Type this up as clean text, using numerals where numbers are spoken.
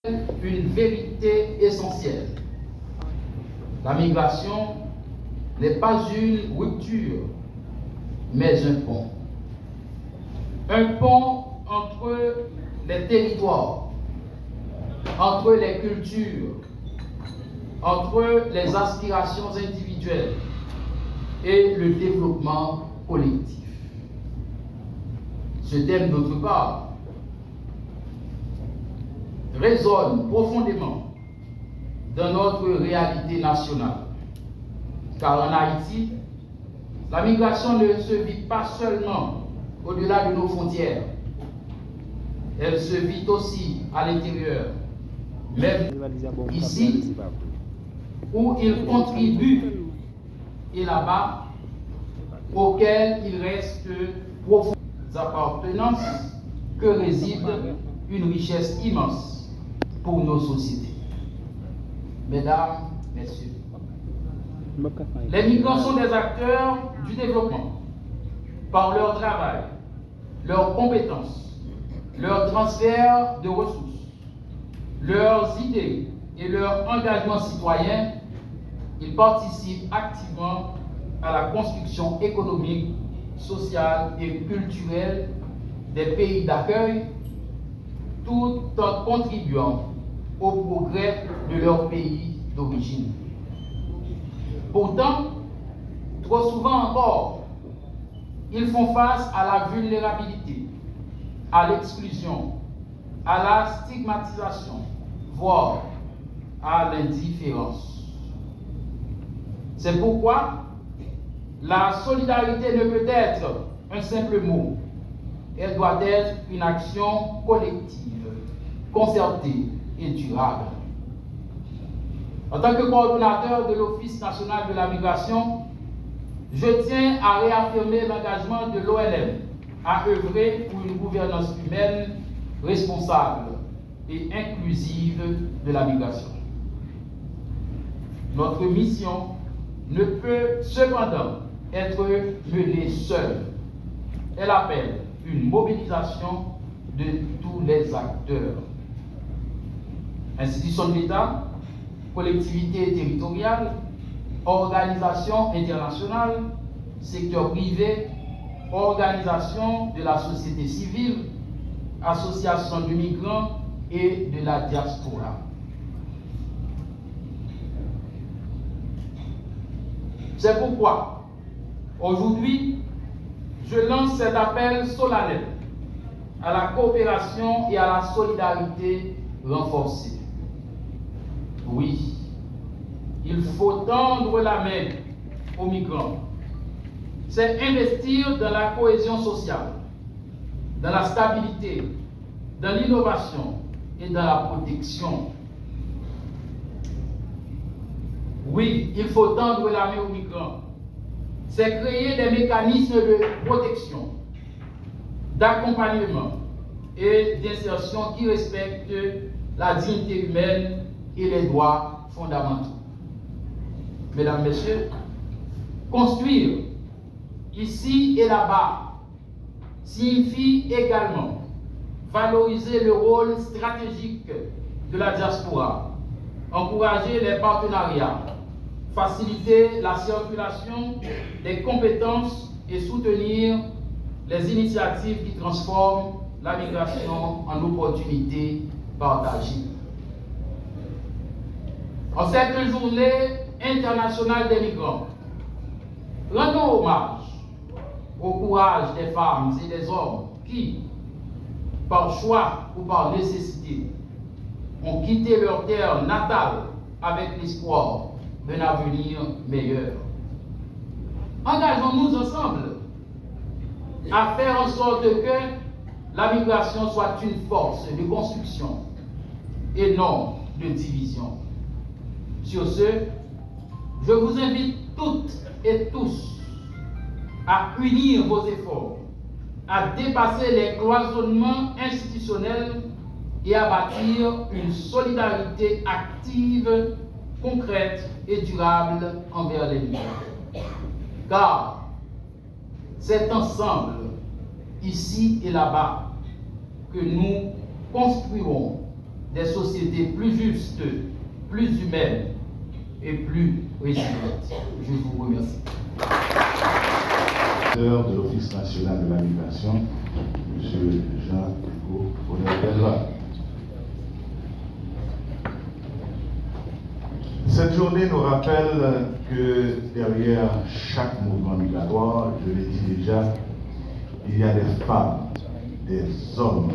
une vérité essentielle. La migration n'est pas une rupture, mais un pont. Un pont entre les territoires, entre les cultures, entre les aspirations individuelles et le développement collectif. Ce thème, d'autre part, résonne profondément dans notre réalité nationale. Car en Haïti, la migration ne se vit pas seulement au-delà de nos frontières. Elle se vit aussi à l'intérieur, même ici, où il contribue, et là-bas, auquel il reste profondes appartenances que réside une richesse immense pour nos sociétés. Mesdames, Messieurs, les migrants sont des acteurs du développement par leur travail, leurs compétences, leur transfert de ressources, leurs idées et leur engagement citoyen. Ils participent activement à la construction économique, sociale et culturelle des pays d'accueil, tout en contribuant au progrès de leur pays d'origine. Pourtant, trop souvent encore, ils font face à la vulnérabilité, à l'exclusion, à la stigmatisation, voire à l'indifférence. C'est pourquoi la solidarité ne peut être un simple mot. Elle doit être une action collective, concertée et durable. En tant que coordonnateur de l'Office national de la migration, je tiens à réaffirmer l'engagement de l'ONM à œuvrer pour une gouvernance humaine responsable et inclusive de la migration. Notre mission ne peut cependant être menée seule. Elle appelle une mobilisation de tous les acteurs. Institutions de l'État, collectivités territoriales, organisations internationales, secteur privé, organisations de la société civile, associations de migrants et de la diaspora. C'est pourquoi, aujourd'hui, je lance cet appel solennel à la coopération et à la solidarité renforcée. Oui, il faut tendre la main aux migrants. C'est investir dans la cohésion sociale, dans la stabilité, dans l'innovation et dans la protection. Oui, il faut tendre la main aux migrants. C'est créer des mécanismes de protection, d'accompagnement et d'insertion qui respectent la dignité humaine et les droits fondamentaux. Mesdames, Messieurs, construire ici et là-bas signifie également valoriser le rôle stratégique de la diaspora, encourager les partenariats, faciliter la circulation des compétences et soutenir les initiatives qui transforment la migration en opportunité partagée. En cette journée internationale des migrants, rendons hommage au courage des femmes et des hommes qui, par choix ou par nécessité, ont quitté leur terre natale avec l'espoir d'un avenir meilleur. Engageons-nous ensemble à faire en sorte que la migration soit une force de construction et non de division. Sur ce, je vous invite toutes et tous à unir vos efforts, à dépasser les cloisonnements institutionnels et à bâtir une solidarité active, concrète et durable envers les migrants. Car c'est ensemble, ici et là-bas, que nous construirons des sociétés plus justes, plus humaines et plus résilientes. Je vous remercie. De l'Office national de la migration, M. Jean-Hugo Bonnet-Belva. Cette journée nous rappelle que derrière chaque mouvement migratoire, je l'ai dit déjà, il y a des femmes, des hommes,